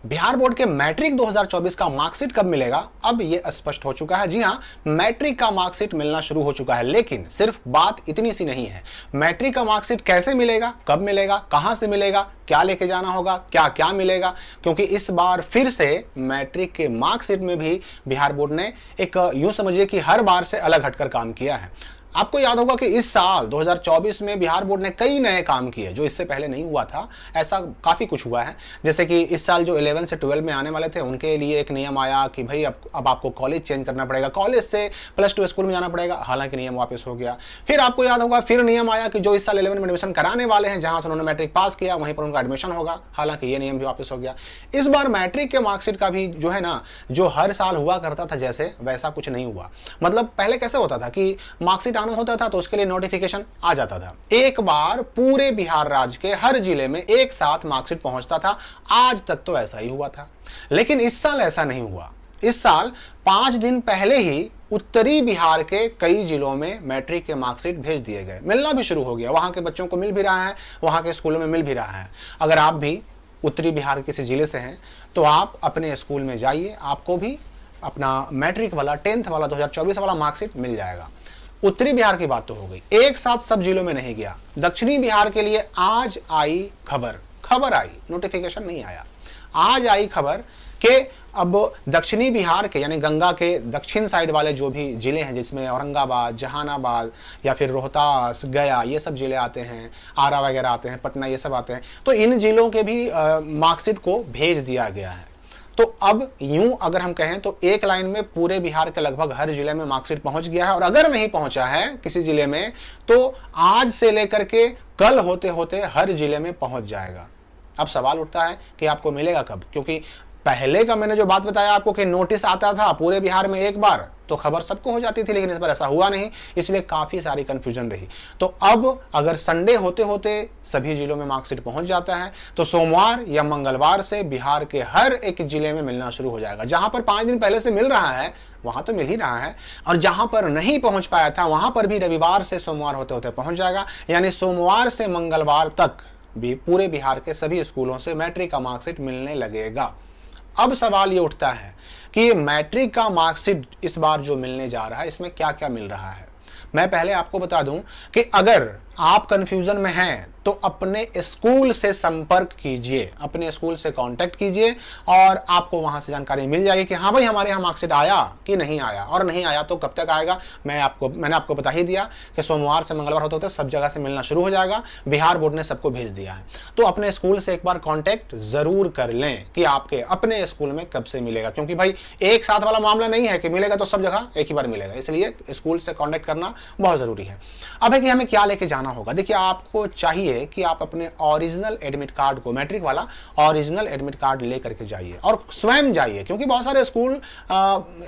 Bihar board के matric 2024 का marksheet कब मिलेगा, अब यह स्पष्ट हो चुका है। जी हां, मैट्रिक का मार्कशीट मिलना शुरू हो चुका है, लेकिन सिर्फ बात इतनी सी नहीं है। मैट्रिक का मार्कशीट कैसे मिलेगा, कब मिलेगा, कहां से मिलेगा, क्या लेके जाना होगा, क्या क्या मिलेगा, क्योंकि इस बार फिर से मैट्रिक के मार्कशीट में भी बिहार बोर्ड ने एक यूं समझिए कि हर बार से अलग हटकर काम किया है। आपको याद होगा कि इस साल 2024 में बिहार बोर्ड ने कई नए काम किए जो इससे पहले नहीं हुआ था। ऐसा काफ़ी कुछ हुआ है, जैसे कि इस साल जो 11 से 12 में आने वाले थे उनके लिए एक नियम आया कि भाई अब आपको कॉलेज चेंज करना पड़ेगा, कॉलेज से +2 स्कूल में जाना पड़ेगा, हालांकि नियम वापस हो गया। फिर आपको याद होगा फिर नियम आया कि जो इस साल 11 में एडमिशन कराने वाले हैं, जहां से उन्होंने मैट्रिक पास किया वहीं पर उनका एडमिशन होगा, हालांकि ये नियम भी वापस हो गया। इस बार मैट्रिक के मार्कशीट का भी जो है ना, जो हर साल हुआ करता था जैसे, वैसा कुछ नहीं हुआ। मतलब पहले कैसे होता था कि मार्कशीट आना होता था तो उसके लिए नोटिफिकेशन आ जाता था, एक बार पूरे बिहार राज्य के हर जिले में एक साथ मार्कशीट पहुंचता था। आज तक तो ऐसा ही हुआ था, लेकिन इस साल ऐसा नहीं हुआ। इस साल 5 दिन पहले ही उत्तरी बिहार के कई जिलों में मैट्रिक के मार्कशीट भेज दिए गए, मिलना भी शुरू हो गया। वहां के बच्चों को मिल भी रहा है, वहां के स्कूलों में मिल भी रहा है। अगर आप भी उत्तरी बिहार के किसी जिले से हैं तो आप अपने स्कूल में जाइए, आपको भी अपना मैट्रिक वाला 10th वाला 2024 वाला मार्कशीट मिल जाएगा। उत्तरी बिहार की बात तो हो गई, एक साथ सब जिलों में नहीं गया। दक्षिणी बिहार के लिए आज आई खबर आई, नोटिफिकेशन नहीं आया। आज आई खबर कि अब दक्षिणी बिहार के यानी गंगा के दक्षिण साइड वाले जो भी जिले हैं, जिसमें औरंगाबाद, जहानाबाद या फिर रोहतास, गया, ये सब जिले आते हैं, आरा वगैरह आते हैं, पटना ये सब आते हैं, तो इन जिलों के भी मार्कशीट को भेज दिया गया है। तो अब यूं अगर हम कहें तो एक लाइन में पूरे बिहार के लगभग हर जिले में मार्कशीट पहुंच गया है, और अगर नहीं पहुंचा है किसी जिले में तो आज से लेकर के कल होते होते हर जिले में पहुंच जाएगा। अब सवाल उठता है कि आपको मिलेगा कब, क्योंकि पहले का मैंने जो बात बताया आपको कि नोटिस आता था पूरे बिहार में एक बार तो खबर सबको हो जाती थी, लेकिन इस बार ऐसा हुआ नहीं, इसलिए काफी सारी कंफ्यूजन रही। तो अब अगर संडे होते होते सभी जिलों में मार्कशीट पहुंच जाता है तो सोमवार या मंगलवार से बिहार के हर एक जिले में मिलना शुरू हो जाएगा। जहां पर 5 दिन पहले से मिल रहा है वहां तो मिल ही रहा है, और जहां पर नहीं पहुंच पाया था वहां पर भी रविवार से सोमवार होते होते पहुंच जाएगा। यानी सोमवार से मंगलवार तक भी पूरे बिहार के सभी स्कूलों से मैट्रिक का मार्कशीट मिलने लगेगा। अब सवाल ये उठता है कि मैट्रिक का मार्कशीट इस बार जो मिलने जा रहा है इसमें क्या क्या मिल रहा है। मैं पहले आपको बता दूं कि अगर आप कंफ्यूजन में हैं तो अपने स्कूल से संपर्क कीजिए, अपने स्कूल से कांटेक्ट कीजिए और आपको वहां से जानकारी मिल जाएगी कि हाँ भाई हमारे यहाँ मार्कशीट आया कि नहीं आया, और नहीं आया तो कब तक आएगा। मैंने आपको बता ही दिया कि सोमवार से मंगलवार होते होते सब जगह से मिलना शुरू हो जाएगा। बिहार बोर्ड ने सबको भेज दिया है, तो अपने स्कूल से एक बार कॉन्टेक्ट जरूर कर लें कि आपके अपने स्कूल में कब से मिलेगा, क्योंकि भाई एक साथ वाला मामला नहीं है कि मिलेगा तो सब जगह एक ही बार मिलेगा, इसलिए स्कूल से कॉन्टेक्ट करना बहुत जरूरी है। अब है कि हमें क्या लेके जाना होगा। देखिए, आपको चाहिए कि आप अपने ओरिजिनल एडमिट कार्ड को, मैट्रिक वाला ओरिजिनल एडमिट कार्ड लेकर के जाइए और स्वयं जाइए, क्योंकि बहुत सारे स्कूल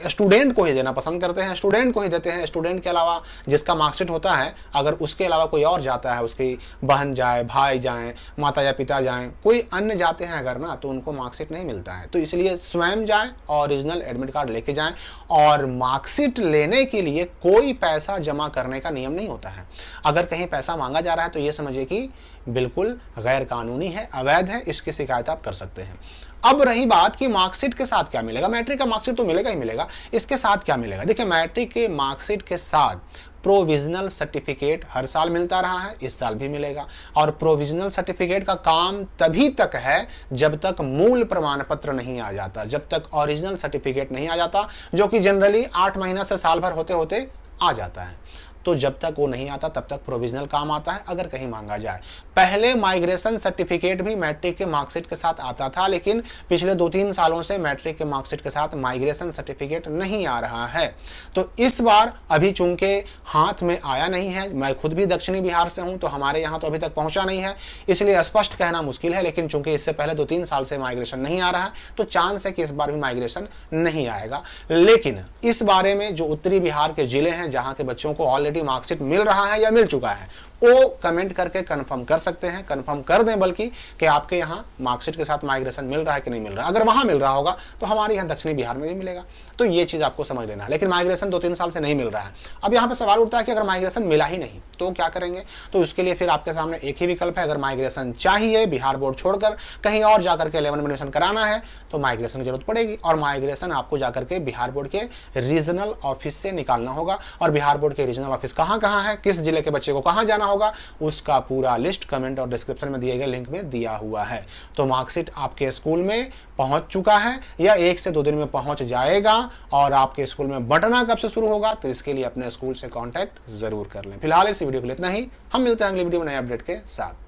स्टूडेंट को ही देना पसंद करते हैं, स्टूडेंट को ही देते हैं। स्टूडेंट के अलावा जिसका मार्कशीट होता है, अगर उसके अलावा कोई और जाता है, उसकी बहन जाए, भाई जाए, माता या पिता जाए, कोई अन्य जाते हैं अगर ना, तो उनको मार्कशीट नहीं मिलता है। तो इसलिए स्वयं जाए, ओरिजिनल एडमिट कार्ड लेके जाएं। और मार्कशीट लेने के लिए कोई पैसा जमा करने का नियम नहीं होता है। अगर कहीं पैसा मांगा जा रहा है तो यह समझिए कि बिल्कुल गैर कानूनी है, अवैध है, इसकी शिकायत आप कर सकते हैं। अब रही बात कि मार्कशीट के साथ क्या मिलेगा। मैट्रिक का मार्कशीट तो मिलेगा ही मिलेगा, इसके साथ क्या मिलेगा। देखिए, मैट्रिक के मार्कशीट के साथ प्रोविजनल सर्टिफिकेट हर साल मिलता रहा है, इस साल भी मिलेगा। और प्रोविजनल सर्टिफिकेट का काम तभी तक है जब तक मूल प्रमाण पत्र नहीं आ जाता, जब तक ओरिजिनल सर्टिफिकेट नहीं आ जाता, जो कि जनरली 8 महीना से साल भर होते होते आ जाता है। तो जब तक वो नहीं आता तब तक प्रोविजनल काम आता है, अगर कहीं मांगा जाए। पहले माइग्रेशन सर्टिफिकेट भी मैट्रिक के मार्कशीट के साथ आता था, लेकिन पिछले 2-3 सालों से मैट्रिक के मार्कशीट के साथ माइग्रेशन सर्टिफिकेट नहीं आ रहा है। तो इस बार अभी चूंकि हाथ में आया नहीं है, मैं खुद भी दक्षिणी बिहार से हूं तो हमारे यहाँ तो अभी तक पहुंचा नहीं है, इसलिए स्पष्ट कहना मुश्किल है। लेकिन चूंकि इससे पहले 2-3 साल से माइग्रेशन नहीं आ रहा है तो चांस है कि इस बार भी माइग्रेशन नहीं आएगा। लेकिन इस बारे में जो उत्तरी बिहार के जिले हैं, जहां के बच्चों को ऑलरेडी मार्कशीट मिल रहा है या मिल चुका है, वो कमेंट करके कंफर्म कर सकते हैं, कंफर्म कर दें बल्कि कि आपके यहाँ मार्कशीट के साथ माइग्रेशन मिल रहा है कि नहीं मिल रहा है। अगर वहां मिल रहा होगा तो हमारे यहाँ दक्षिणी बिहार में भी मिलेगा। तो ये चीज आपको समझ लेना है। लेकिन माइग्रेशन 2-3 साल से नहीं मिल रहा है। अब यहाँ पे सवाल उठता है कि अगर माइग्रेशन मिला ही नहीं तो क्या करेंगे? तो उसके लिए फिर आपके सामने एक ही विकल्प है। अगर माइग्रेशन चाहिए, बिहार बोर्ड छोड़कर कहीं और जाकर के 11 में एडमिशन कराना है तो माइग्रेशन की जरूरत पड़ेगी, और माइग्रेशन आपको जाकर के बिहार बोर्ड के रीजनल ऑफिस से निकालना होगा। और बिहार बोर्ड के रीजनल ऑफिस कहां कहां है, किस जिले के बच्चे को कहां जाना होगा, उसका पूरा लिस्ट कमेंट और डिस्क्रिप्शन में दिए गए लिंक में दिया हुआ है। तो मार्कशीट आपके स्कूल में पहुंच चुका है या 1 से 2 दिन में पहुंच जाएगा। और आपके स्कूल में बंटना कब से शुरू होगा, तो इसके लिए अपने स्कूल से कांटेक्ट जरूर कर लें। फिलहाल इस वीडियो के लिए इतना ही। हम मिलते हैं अगली वीडियो में नए अपडेट के साथ।